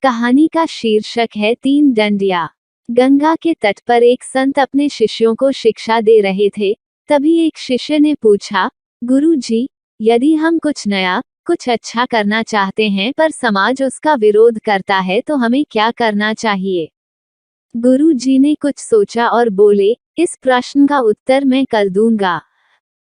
कहानी का शीर्षक है तीन डंडियां। गंगा के तट पर एक संत अपने शिष्यों को शिक्षा दे रहे थे। तभी एक शिष्य ने पूछा, गुरु जी, यदि हम कुछ नया, कुछ अच्छा करना चाहते हैं पर समाज उसका विरोध करता है तो हमें क्या करना चाहिए? गुरु जी ने कुछ सोचा और बोले, इस प्रश्न का उत्तर मैं कल दूंगा।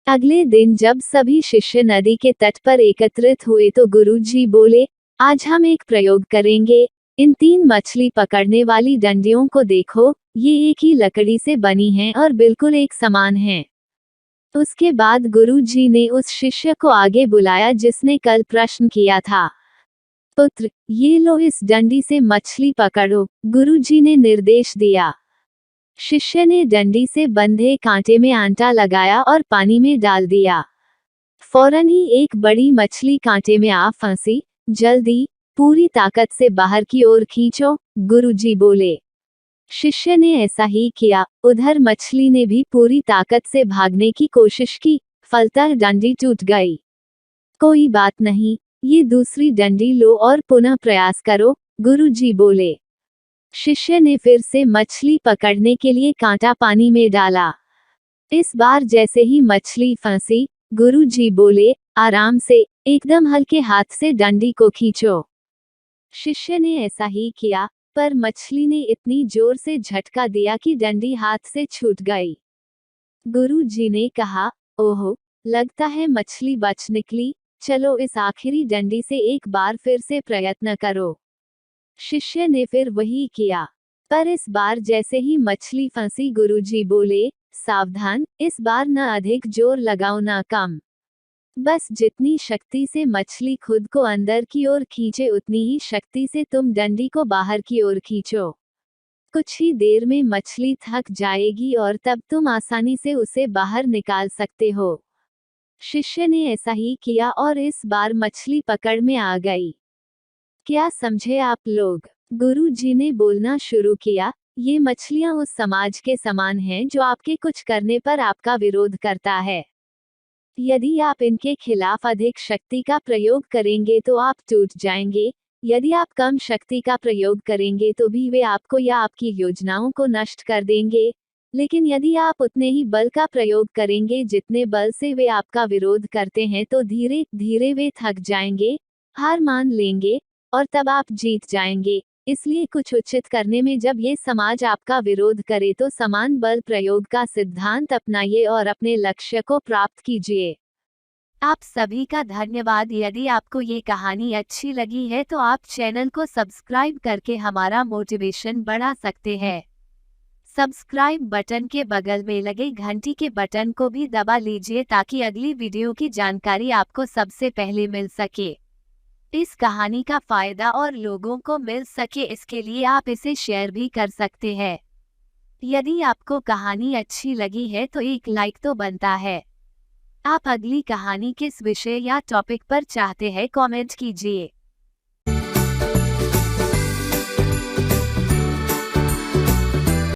अगले दिन जब सभी शिष्य नदी के तट पर एकत्रित हुए तो गुरु जी बोले, आज हम एक प्रयोग करेंगे। इन तीन मछली पकड़ने वाली डंडियों को देखो, ये एक ही लकड़ी से बनी हैं और बिल्कुल एक समान हैं। उसके बाद गुरु जी ने उस शिष्य को आगे बुलाया जिसने कल प्रश्न किया था। पुत्र, ये लो, इस डंडी से मछली पकड़ो, गुरु जी ने निर्देश दिया। शिष्य ने डंडी से बंधे कांटे में आटा लगाया और पानी में डाल दिया। फौरन ही एक बड़ी मछली कांटे में आ फंसी। जल्दी, पूरी ताकत से बाहर की ओर खींचो, गुरुजी बोले। शिष्य ने ऐसा ही किया। उधर मछली ने भी पूरी ताकत से भागने की कोशिश की, फलतः डंडी टूट गई। कोई बात नहीं, ये दूसरी डंडी लो और पुनः प्रयास करो, गुरुजी बोले। शिष्य ने फिर से मछली पकड़ने के लिए कांटा पानी में डाला। इस बार जैसे ही मछली फंसी, गुरुजी बोले, आराम से, एकदम हल्के हाथ से डंडी को खींचो। शिष्य ने ऐसा ही किया, पर मछली ने इतनी जोर से झटका दिया कि डंडी हाथ से छूट गई। गुरुजी ने कहा, ओहो, लगता है मछली बच निकली, चलो इस आखिरी डंडी से एक बार फिर से प्रयत्न करो। शिष्य ने फिर वही किया, पर इस बार जैसे ही मछली फंसी गुरुजी बोले, सावधान, इस बार न अधिक जोर लगाओ न कम। बस जितनी शक्ति से मछली खुद को अंदर की ओर खींचे उतनी ही शक्ति से तुम डंडी को बाहर की ओर खींचो। कुछ ही देर में मछली थक जाएगी और तब तुम आसानी से उसे बाहर निकाल सकते हो। शिष्य ने ऐसा ही किया और इस बार मछली पकड़ में आ गई। क्या समझे आप लोग? गुरु जी ने बोलना शुरू किया, ये मछलियां उस समाज के समान हैं जो आपके कुछ करने पर आपका विरोध करता है। यदि आप इनके खिलाफ अधिक शक्ति का प्रयोग करेंगे तो आप टूट जाएंगे। यदि आप कम शक्ति का प्रयोग करेंगे तो भी वे आपको या आपकी योजनाओं को नष्ट कर देंगे। लेकिन यदि आप उतने ही बल का प्रयोग करेंगे जितने बल से वे आपका विरोध करते हैं तो धीरे धीरे वे थक जाएंगे, हार मान लेंगे, और तब आप जीत जाएंगे। इसलिए कुछ उचित करने में जब ये समाज आपका विरोध करे तो समान बल प्रयोग का सिद्धांत अपनाइए और अपने लक्ष्य को प्राप्त कीजिए। आप सभी का धन्यवाद। यदि आपको ये कहानी अच्छी लगी है तो आप चैनल को सब्सक्राइब करके हमारा मोटिवेशन बढ़ा सकते हैं। सब्सक्राइब बटन के बगल में लगे घंटी के बटन को भी दबा लीजिए ताकि अगली वीडियो की जानकारी आपको सबसे पहले मिल सके। इस कहानी का फायदा और लोगों को मिल सके इसके लिए आप इसे शेयर भी कर सकते हैं। यदि आपको कहानी अच्छी लगी है तो एक लाइक तो बनता है। आप अगली कहानी किस विषय या टॉपिक पर चाहते हैं कमेंट कीजिए।